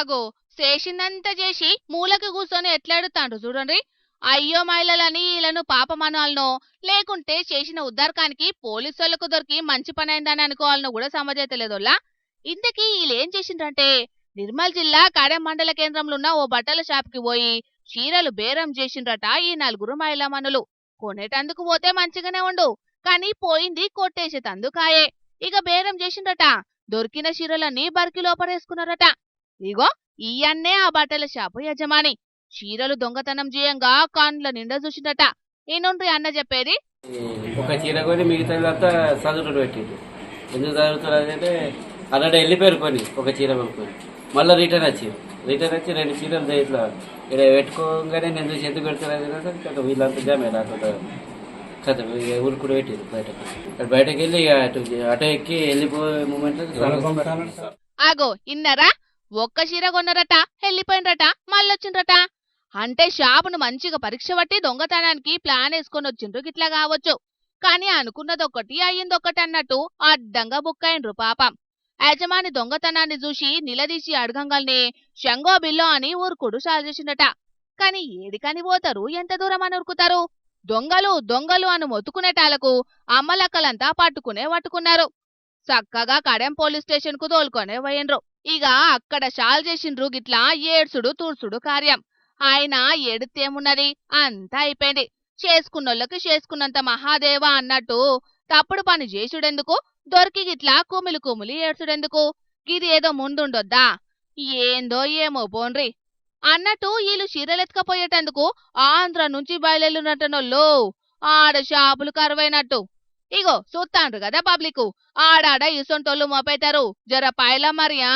ఆగో చేసిందంతా చేసి మూలకి కూర్చొని ఎట్లాడుతాండ్రు చూడండి. అయ్యో మహిళలని వీళ్ళను పాపమనాలనో లేకుంటే చేసిన ఉద్దారకానికి పోలీసులకు దొరికి మంచి పని అయిందని అనుకోవాలనో కూడా సమజైతలేదోళ్ళ. ఇంతకీ వీళ్ళేం చేసిండ్రంటే నిర్మల్ జిల్లా కాడెం మండల కేంద్రంలో ఉన్న ఓ బట్టల షాప్కి పోయి చీరలు బేరం చేసిండ్రట ఈ నలుగురు మహిళా మనులు. కొనేటందుకు పోతే మంచిగానే ఉండు, కానీ పోయింది కొట్టేసేతందుకాయే. ఇక బేరం చేసిండ్రట, దొరికిన చీరలన్నీ బరికి లోపరేసుకున్నారట. ఇగో ఈయన్నే ఆ బట్టల షాపు యజమాని. చీరలు దొంగతనం చేయంగా కాన్ల నిండా చూసిండట. ఈనుండ్రి అన్న చెప్పేది. ఒక చీర కొని మిగతాదంతా చదువులు పెట్టిండు. ఎందుకు చదువుతున్నారంటే అన్నట్టు వెళ్ళిపోయారు కొని ఒక చీర కొనుక్కొని మళ్ళీ రిటర్న్ వచ్చి రెండు చీరలు ఇట్లా ఇక్కడ పెట్టుకోగానే నేను చూసి ఎందుకు పెడతారు వీళ్ళంతా జామే రాకుండా కథ ఊరుకుడు పెట్టింది బయటకు వెళ్ళి అటో ఎక్కి వెళ్ళిపోయే మూమెంట్. ఆగో ఇన్నరా, ఒక్క చీర కొన్నారట, వెళ్ళిపోయినరట, మళ్ళొచ్చిండ్రట. అంటే షాపును మంచిగా పరీక్ష పట్టి దొంగతనానికి ప్లాన్ వేసుకొని వచ్చిండ్రు గిట్లా కావచ్చు. కాని అనుకున్నదొక్కటి అయ్యిందొక్కటి అన్నట్టు అడ్డంగా బుక్కైండ్రు పాపం. యజమాని దొంగతనాన్ని చూసి నిలదీసి అడగంగాల్నే షంగో బిల్లో అని ఊరుకుడు సాల్చేసిండట. కాని ఏడికని పోతారు, ఎంత దూరం అని ఉరుకుతారు? దొంగలు దొంగలు అని మొత్తుకునేటాలకు అమ్మలక్కలంతా పట్టుకున్నారు. చక్కగా కడెం పోలీస్ స్టేషన్ కు తోలుకొనే పోయిండ్రు. ఇక అక్కడ షాల్ చేసిండ్రు గిట్లా ఏడ్సుడు తూర్చుడు కార్యం. ఆయన ఎడితేమున్నది, అంతా అయిపోయింది. చేసుకున్నోళ్ళకి చేసుకున్నంత మహాదేవా అన్నట్టు తప్పుడు పని చేసుడెందుకు, దొరికి గిట్లా కుమిలి ఏడ్చుడెందుకు? గిది ఏదో ముందుండొద్దా? ఏందో ఏమో పోన్రి అన్నట్టు వీళ్ళు చీరలెత్తుకపోయేటందుకు ఆంధ్ర నుంచి బయలున్నట్టనోళ్ళు ఆడ షాపులు కరువైనట్టు. ఇగో చూస్తాండ్రు కదా పబ్లిక్, ఆడాడ ఇసొంటోళ్ళు మోపేతారు, జర పైల మరియా.